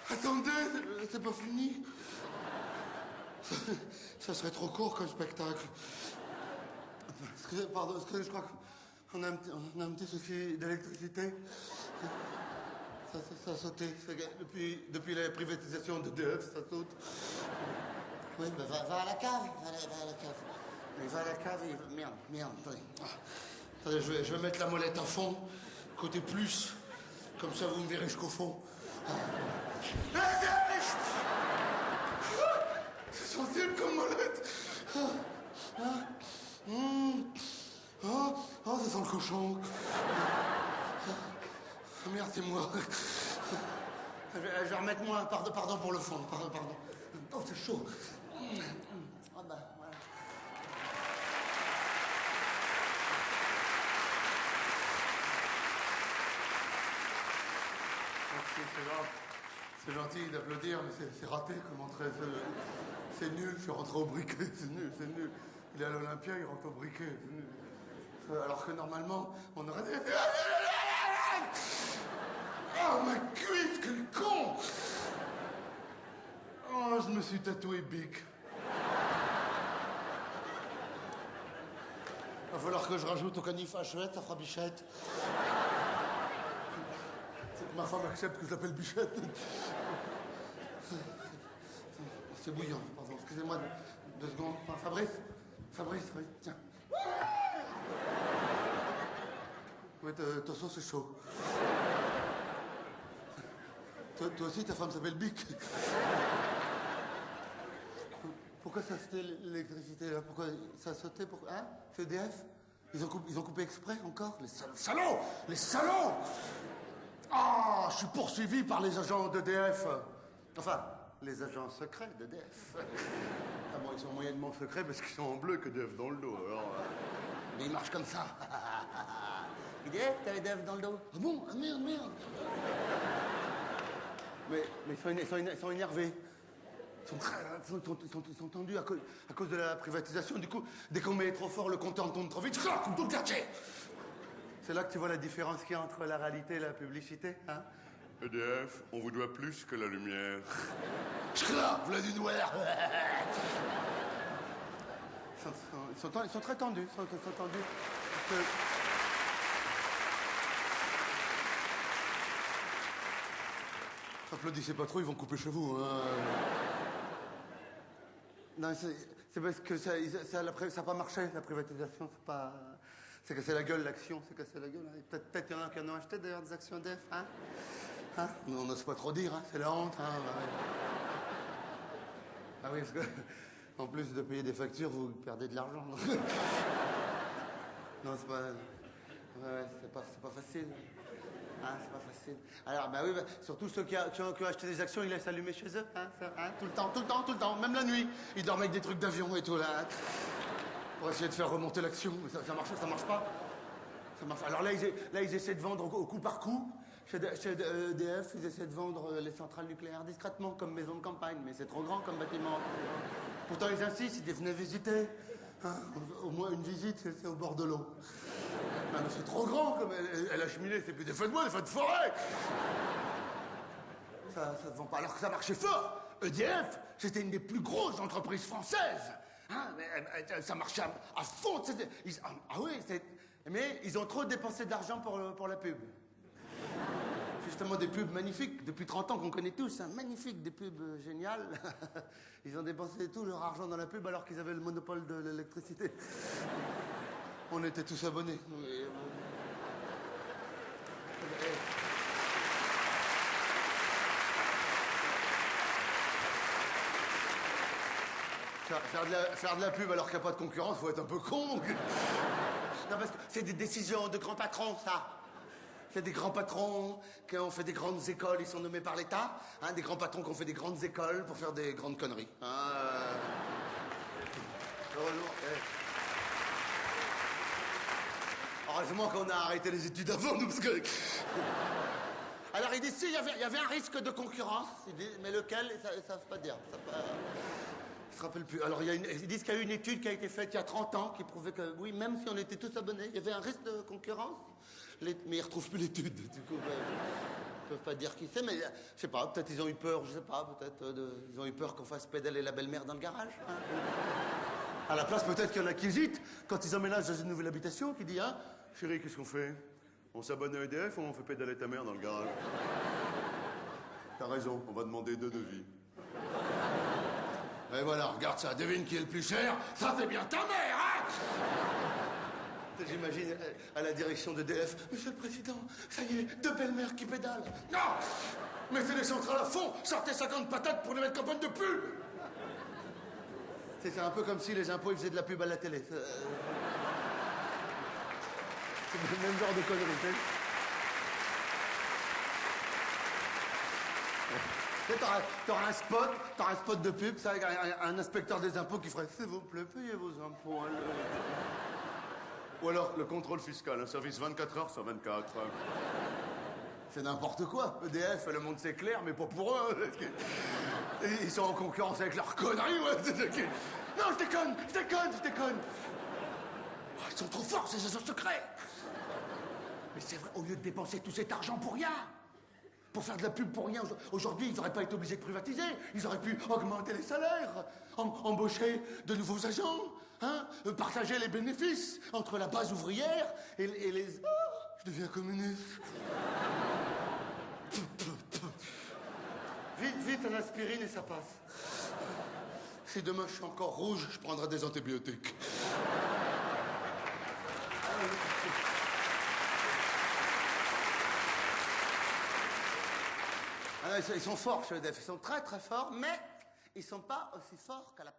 Attendez, c'est pas fini. Ça serait trop court comme spectacle. Excusez, pardon, je crois qu'on a un petit souci d'électricité. Ça a sauté. Depuis la privatisation d'EDF, ça saute. Oui, ben va à la cave. Va à la cave. Mais va à la cave et... Merde, attendez. Attendez, je vais mettre la molette à fond, côté plus. Comme ça, vous me verrez jusqu'au fond. C'est sensible comme molette. Oh, ça sent le cochon. Merde, c'est moi. Je vais remettre moins. Pardon pour le fond. Pardon. Oh, c'est chaud. Ah bah, voilà. C'est gentil d'applaudir, mais c'est raté comme entrée. C'est nul, je suis rentré au briquet, c'est nul. Il est à l'Olympia, il rentre au briquet, c'est nul. Alors que normalement, on aurait dit... Oh, ma cuisse, quel con! Oh, je me suis tatoué Bic. Va falloir que je rajoute au canif Hachette, ça fera Bichette. Faut que ma femme accepte que je l'appelle Bichette. C'est bouillant, pardon. Excusez-moi, 2 secondes. Fabrice, oui, tiens. Oui, ta sauce est chaud. Toi aussi, ta femme s'appelle Bic. Pourquoi ça sautait l'électricité, là? Pourquoi ça sautait? Pourquoi? Hein? C'est EDF? Ils ont coupé exprès, encore? Les salauds! Les salauds! Ah, je suis poursuivi par les agents d'EDF. Enfin, les agents secrets d'EDF. Ah bon, ils sont moyennement secrets parce qu'ils sont en bleu que d'EDF dans le dos, alors... Mais ils marchent comme ça. Il dit, t'as EDF dans le dos. Ah bon? Ah merde. Mais ils sont énervés. Ils sont tendus à cause de la privatisation. Du coup, dès qu'on met trop fort, le compteur tourne trop vite. Comme tout le quartier. C'est là que tu vois la différence qu'il y a entre la réalité et la publicité, hein? EDF, on vous doit plus que la lumière. Voilà du noir. Ils sont très tendus. Ils sont tendus. Applaudissez pas trop, ils vont couper chez vous. Hein. Non, c'est parce que ça n'a pas marché, la privatisation. C'est cassé la gueule, l'action. C'est cassé la gueule. Hein. Peut-être qu'il y en a qui en ont acheté, d'ailleurs, des actions EDF. Hein? On n'ose pas trop dire, hein. C'est la honte. Hein. Ah oui, parce que, en plus de payer des factures, vous perdez de l'argent. Non, c'est pas... Ouais, c'est pas facile. Hein, c'est pas facile. Alors, oui, surtout ceux qui ont acheté des actions, ils laissent allumer chez eux. Hein, tout le temps, même la nuit. Ils dorment avec des trucs d'avion et tout, là. Hein, pour essayer de faire remonter l'action. Mais ça marche pas. Ça marche. Alors là, ils essaient de vendre au coup par coup. Chez EDF, ils essaient de vendre les centrales nucléaires discrètement, comme maison de campagne. Mais c'est trop grand comme bâtiment. Pourtant, ils insistent, ils disent, venez visiter. Hein, au moins une visite, c'est au bord de l'eau. Non, mais c'est trop grand, comme elle a cheminé, c'est plus des feux de bois, des feux de forêt. Ça se vend pas, alors que ça marchait fort. EDF, c'était une des plus grosses entreprises françaises. Hein, ça marchait à fond. Mais ils ont trop dépensé d'argent pour la pub. Justement, des pubs magnifiques, depuis 30 ans qu'on connaît tous, hein, magnifiques, des pubs géniales. Ils ont dépensé tout leur argent dans la pub alors qu'ils avaient le monopole de l'électricité. On était tous abonnés. Faire de la pub alors qu'il n'y a pas de concurrence, faut être un peu con. Non, parce que c'est des décisions de grands patrons, ça. C'est des grands patrons qui ont fait des grandes écoles, ils sont nommés par l'État. Hein, des grands patrons qui ont fait des grandes écoles pour faire des grandes conneries. Heureusement qu'on a arrêté les études avant, nous, parce que... Alors, ils disent, si, il y avait un risque de concurrence. Ils disent, mais lequel? Ils ne savent pas dire. Ils se rappellent plus. Alors, ils disent qu'il y a eu une étude qui a été faite il y a 30 ans qui prouvait que, oui, même si on était tous abonnés, il y avait un risque de concurrence. Mais ils ne retrouvent plus l'étude, du coup. Ils peuvent pas dire qui c'est, mais je sais pas, peut-être ils ont eu peur, je sais pas, peut-être ils ont eu peur qu'on fasse pédaler la belle-mère dans le garage. Hein. À la place, peut-être qu'il y en a qui hésitent quand ils emménagent dans une nouvelle habitation, qui dit, hein, Chérie, qu'est-ce qu'on fait? On s'abonne à EDF ou on fait pédaler ta mère dans le garage? T'as raison, on va demander 2 devis. et voilà, regarde ça, devine qui est le plus cher, ça c'est bien ta mère, hein. J'imagine à la direction d'EDF, Monsieur le Président, ça y est, 2 belles-mères qui pédalent. Non! Mettez les centrales à fond, sortez 50 patates pour les mettre campagne de pub. C'est un peu comme si les impôts ils faisaient de la pub à la télé. C'est le même genre de conneries, tu sais. T'auras un spot de pub, ça, avec un inspecteur des impôts qui ferait « S'il vous plaît, payez vos impôts. » Ou alors le contrôle fiscal, un service 24 heures sur 24. C'est n'importe quoi. EDF, le monde c'est clair, mais pas pour eux. Ils sont en concurrence avec leurs conneries, ouais. Non, je déconne. Oh, ils sont trop forts, ces agents secrets. Mais c'est vrai, au lieu de dépenser tout cet argent pour rien, pour faire de la pub pour rien, aujourd'hui, ils n'auraient pas été obligés de privatiser. Ils auraient pu augmenter les salaires, embaucher de nouveaux agents, hein, partager les bénéfices entre la base ouvrière et les... Oh, je deviens communiste. Vite, un aspirine et ça passe. Si demain je suis encore rouge, je prendrai des antibiotiques. Ah non, ils sont forts chez EDF, ils sont très très forts, mais ils sont pas aussi forts qu'à la...